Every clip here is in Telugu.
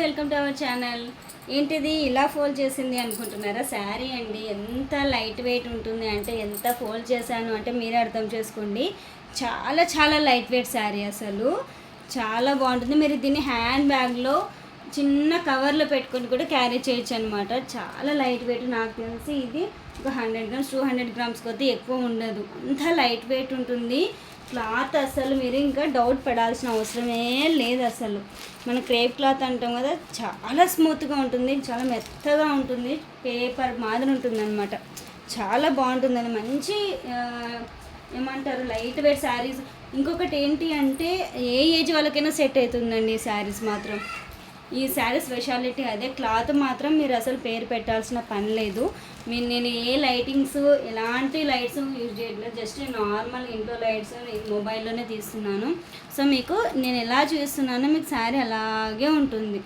Welcome to our channel. ఏంటిది ఇలా ఫోల్డ్ చేసింది అనుకుంటున్నారా? శారీ అండి. ఎంత లైట్ వెయిట్ ఉంటుంది అంటే, ఎంత ఫోల్డ్ చేశాను అంటే మీరే అర్థం చేసుకోండి. చాలా చాలా లైట్ వెయిట్ శారీ, అసలు చాలా బాగుంటుంది. మీరు దీన్ని హ్యాండ్ బ్యాగ్లో చిన్న కవర్లో పెట్టుకొని కూడా క్యారీ చేయొచ్చు అనమాట. చాలా లైట్ వెయిట్. నాకు తెలిసి ఇది ఒక 100 గ్రామ్స్ 200 గ్రామ్స్ కొద్ది ఎక్కువ ఉండదు, అంత లైట్ వెయిట్ ఉంటుంది. క్లాత్ అసలు మీరు ఇంకా డౌట్ పడాల్సిన అవసరమే లేదు. అసలు మన క్రేప్ క్లాత్ అంటాం కదా, చాలా స్మూత్గా ఉంటుంది, చాలా మెత్తగా ఉంటుంది, పేపర్ మాదిరి ఉంటుంది అనమాట. చాలా బాగుంటుందండి. మంచి ఏమంటారు, లైట్ వెయిట్ శారీస్. ఇంకొకటి ఏంటి అంటే, ఏ ఏజ్ వాళ్ళకైనా సెట్ అవుతుందండి ఈ శారీస్ మాత్రం. ఈ శారీ స్పెషాలిటీ అదే. క్లాత్ మాత్రం మీరు అసలు పేరు పెట్టాల్సిన పని లేదు. నేను ఏ లైటింగ్స్, ఎలాంటి లైట్స్ యూజ్ చేయట్లేదు, జస్ట్ నార్మల్ ఇంట్లో లైట్స్ మొబైల్లోనే తీస్తున్నాను. సో మీకు నేను ఎలా చూస్తున్నానో మీకు శారీ అలాగే ఉంటుంది,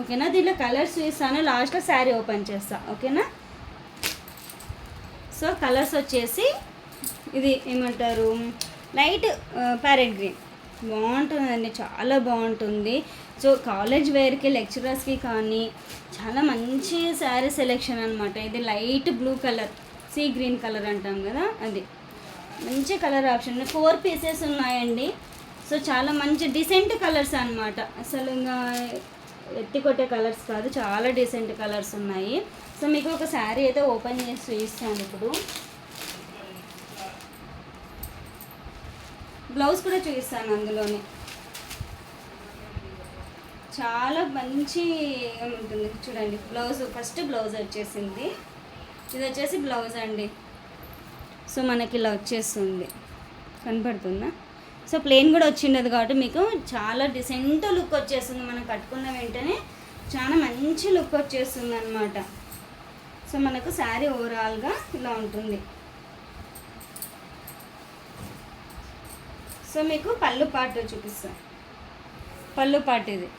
ఓకేనా. దీంట్లో కలర్స్ చూస్తాను, లాస్ట్లో శారీ ఓపెన్ చేస్తా, ఓకేనా. సో కలర్స్ వచ్చేసి ఇది ఏమంటారు, లైట్ ప్యారెట్ గ్రీన్, బాగుంటుందండి, చాలా బాగుంటుంది. సో కాలేజ్ వేర్కి, లెక్చరర్స్కి కానీ చాలా మంచి శారీ సెలెక్షన్ అనమాట. ఇది light blue colour, sea green colour అంటాం కదా, అది మంచి కలర్ ఆప్షన్. 4 పీసెస్ ఉన్నాయండి. సో చాలా మంచి డీసెంట్ కలర్స్ అనమాట. అసలు ఇంకా ఎత్తి కొట్టే కలర్స్ కాదు, చాలా డీసెంట్ కలర్స్ ఉన్నాయి. సో మీకు ఒక శారీ అయితే ఓపెన్ చేసి చూపిస్తాను ఇప్పుడు. బ్లౌజ్ కూడా చూపిస్తాను అందులోనే. చాలా మంచి ఉంటుంది చూడండి. బ్లౌజ్ ఫస్ట్ బ్లౌజ్ వచ్చేసింది, ఇది వచ్చేసి బ్లౌజ్ అండి. సో మనకి ఇలా వచ్చేస్తుంది, కనపడుతుందా. సో ప్లెయిన్ కూడా వచ్చిండదు కాబట్టి మీకు చాలా డిసెంట్ లుక్ వచ్చేస్తుంది. మనం కట్టుకున్న వెంటనే చాలా మంచి లుక్ వచ్చేస్తుంది అనమాట. సో మనకు శారీ ఓవరాల్గా ఇలా ఉంటుంది. సో మీకు పళ్ళు పాటు చూపిస్తాను. పళ్ళు పాటు ఇది.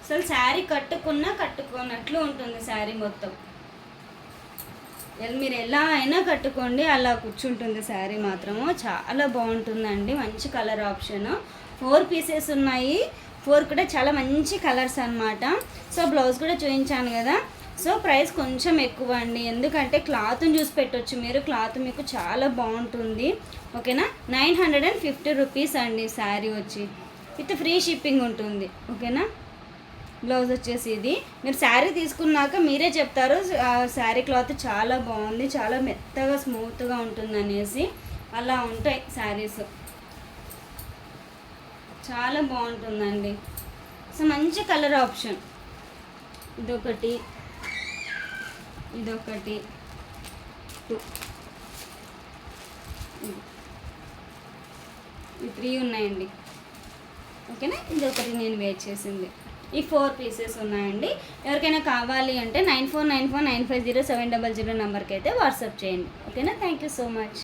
అసలు శారీ కట్టుకున్నట్లు ఉంటుంది శారీ మొత్తం. మీరు ఎలా అయినా కట్టుకోండి, అలా కూర్చుంటుంది శారీ మాత్రము. చాలా బాగుంటుందండి, మంచి కలర్ ఆప్షన్. 4 పీసెస్ ఉన్నాయి, 4 కూడా చాలా మంచి కలర్స్ అనమాట. సో బ్లౌజ్ కూడా చూపించాను కదా. సో ప్రైస్ కొంచెం ఎక్కువ అండి, ఎందుకంటే క్లాత్ని చూసి పెట్టవచ్చు మీరు. క్లాత్ మీకు చాలా బాగుంటుంది, ఓకేనా. 950 రూపీస్ అండి శారీ వచ్చి, విత్ ఫ్రీ షిప్పింగ్ ఉంటుంది, ఓకేనా. బ్లౌజ్ వచ్చేసి ఇది. మీరు శారీ తీసుకున్నాక మీరే చెప్తారు శారీ క్లాత్ చాలా బాగుంది, చాలా మెత్తగా స్మూత్గా ఉంటుంది అనేసి. అలా ఉంటాయి శారీస్, చాలా బాగుంటుందండి. సో మంచి కలర్ ఆప్షన్. ఇదొకటి, 2, ఈ 3 ఉన్నాయండి, ఓకేనా. ఇది ఒకటి నేను వేట్ చేసింది. ఈ 4 పీసెస్ ఉన్నాయండి. ఎవరికైనా కావాలి అంటే 9494950700 నెంబర్కి అయితే వాట్సాప్ చేయండి, ఓకేనా. Thank you so much.